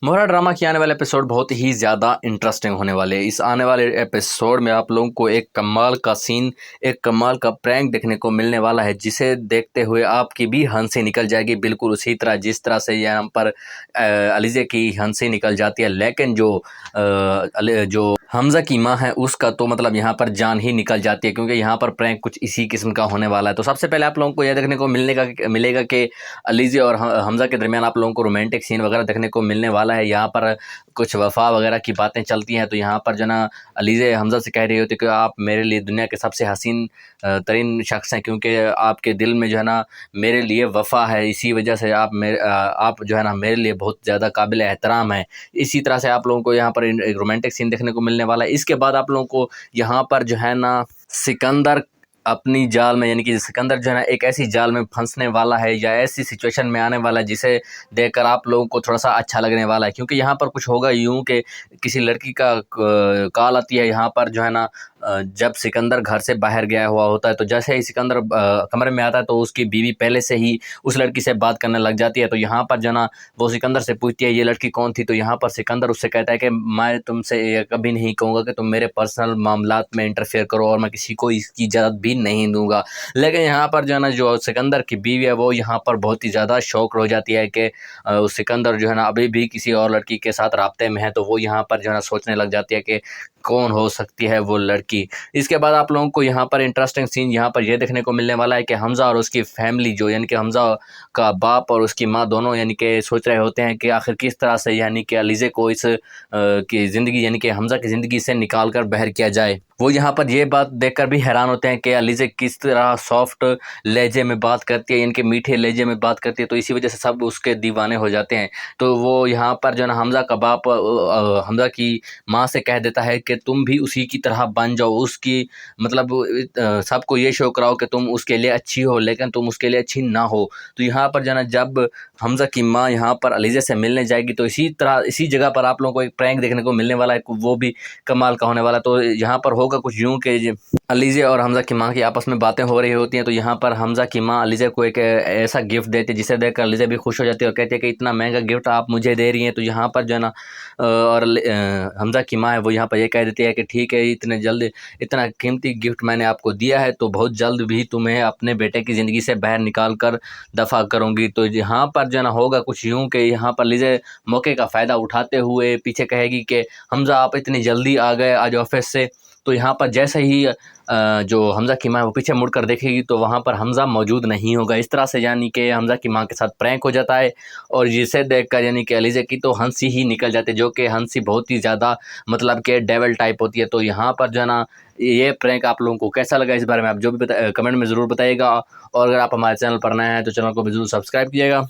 मोहरा drama के आने वाले एपिसोड बहुत ही ज़्यादा इंटरेस्टिंग होने वाले हैं। इस आने वाले एपिसोड में आप लोगों को एक कमाल का सीन, एक कमाल का प्रैंक देखने को मिलने वाला है, जिसे देखते हुए आपकी भी हंसी निकल जाएगी, बिल्कुल उसी तरह जिस तरह से यहाँ पर अलीज़े की हंसी निकल जाती है। लेकिन जो हमज़ा की माँ है उसका तो मतलब यहाँ पर जान ही निकल जाती है, क्योंकि यहाँ पर प्रैंक कुछ इसी किस्म का होने वाला है। तो सबसे पहले आप लोगों को यह देखने को मिलेगा कि अलीज़े और हमज़ा के दरमियान आप लोगों को रोमांटिक सीन वगैरह देखने को मिलने वाला है। यहाँ पर कुछ वफ़ा वगैरह की बातें चलती हैं, तो यहाँ पर जो ना अलीज़े हमज़ा से कह रही होती है कि आप मेरे लिए दुनिया के सबसे हसीन तरीन शख्स हैं, क्योंकि आपके दिल में जो है ना मेरे लिए वफ़ा है, इसी वजह से आप जो है ना मेरे लिए बहुत ज़्यादा काबिल एहतराम हैं। इसी तरह से आप लोगों को यहाँ पर एक रोमांटिक सीन देखने को मिलने वाला है। इसके बाद आप लोगों को यहाँ पर जो है ना सिकंदर अपनी जाल में, यानी कि सिकंदर जो है ना एक ऐसी जाल में फंसने वाला है या ऐसी सिचुएशन में आने वाला है जिसे देखकर आप लोगों को थोड़ा सा अच्छा लगने वाला है। क्योंकि यहाँ पर कुछ होगा यूं कि किसी लड़की का कॉल आती है यहाँ पर जो है ना जब सिकंदर घर से बाहर गया हुआ होता है, तो जैसे ही सिकंदर कमरे में आता है तो उसकी बीवी पहले से ही उस लड़की से बात करने लग जाती है। तो यहाँ पर जो ना वो सिकंदर से पूछती है ये लड़की कौन थी, तो यहाँ पर सिकंदर उससे कहता है कि मैं तुमसे ये कभी नहीं कहूँगा कि तुम मेरे पर्सनल मामलात में इंटरफेयर करो, और मैं किसी को इसकी इजाज़त भी नहीं दूंगा। लेकिन यहाँ पर जो है ना जो सिकंदर की बीवी है वो यहाँ पर बहुत ही ज़्यादा शौक हो जाती है कि सिकंदर जो है ना अभी भी किसी और लड़की के साथ राब्ते में है। तो वो यहाँ पर जो है ना सोचने लग जाती है कि कौन हो सकती है वो लड़की। इसके बाद आप लोगों को यहाँ पर इंटरेस्टिंग सीन यहाँ पर ये देखने को मिलने वाला है कि हमज़ा और उसकी फैमिली जो, यानी कि हमज़ा का बाप और उसकी माँ दोनों, यानी कि सोच रहे होते हैं कि आखिर किस तरह से यानी कि अलीज़े को इस की ज़िंदगी, यानी कि हमज़ा की ज़िंदगी से निकाल कर बाहर किया जाए। वो यहाँ पर ये बात देखकर भी हैरान होते हैं कि अलीज़े किस तरह सॉफ्ट लहजे में बात करती है, यानी कि मीठे लहजे में बात करती है, तो इसी वजह से सब उसके दीवाने हो जाते हैं। तो वो यहाँ पर जो है ना हमज़ा का बाप हमज़ा की माँ से कह देता है कि तुम भी उसी की तरह बन जाओ, उसकी मतलब सबको ये शो कराओ कि तुम उसके लिए अच्छी हो, लेकिन तुम उसके लिए अच्छी ना हो। तो यहाँ पर जो है ना जब हमज़ा की माँ यहाँ पर अलीज़े से मिलने जाएगी तो इसी तरह इसी जगह पर आप लोगों को एक प्रैंक देखने को मिलने वाला है, वो भी कमाल का होने वाला है। तो यहाँ पर होगा कुछ यूँ कि अलीज़े और हमज़ा की माँ की आपस में बातें हो रही होती हैं, तो यहाँ पर हमज़ा की माँ अलीज़े को एक ऐसा गिफ्ट देती है जिसे देखकर अलीज़े भी खुश हो जाती है और कहती है कि इतना महंगा गिफ्ट आप मुझे दे रही हैं। तो यहाँ पर जो है ना हमज़ा की माँ है वो यहाँ पर ये कह देती है कि ठीक है, इतने जल्द इतना कीमती गिफ्ट मैंने आपको दिया है, तो बहुत जल्द भी तुम्हें अपने बेटे की ज़िंदगी से बाहर निकाल कर दफ़ा करूँगी। तो यहाँ पर जो है ना होगा कुछ यूँ कि यहाँ पर अलीज़े मौके का फ़ायदा उठाते हुए पीछे कहेगी कि हमज़ा आप इतनी जल्दी आ गए आज ऑफिस से। तो यहाँ पर जैसे ही जो हमज़ा की माँ है वो पीछे मुड़कर देखेगी तो वहाँ पर हमज़ा मौजूद नहीं होगा। इस तरह से यानी कि हमज़ा की माँ के साथ प्रैंक हो जाता है, और जिसे देखकर यानी कि अलीज़े की तो हंसी ही निकल जाती है, जो कि हंसी बहुत ही ज़्यादा मतलब कि डेविल टाइप होती है। तो यहाँ पर जो है ना ये प्रैंक आप लोगों को कैसा लगा, इस बारे में आप जो भी कमेंट में ज़रूर बताइएगा, और अगर आप हमारे चैनल पर नए हैं तो चैनल को भी ज़रूर सब्सक्राइब कीजिएगा।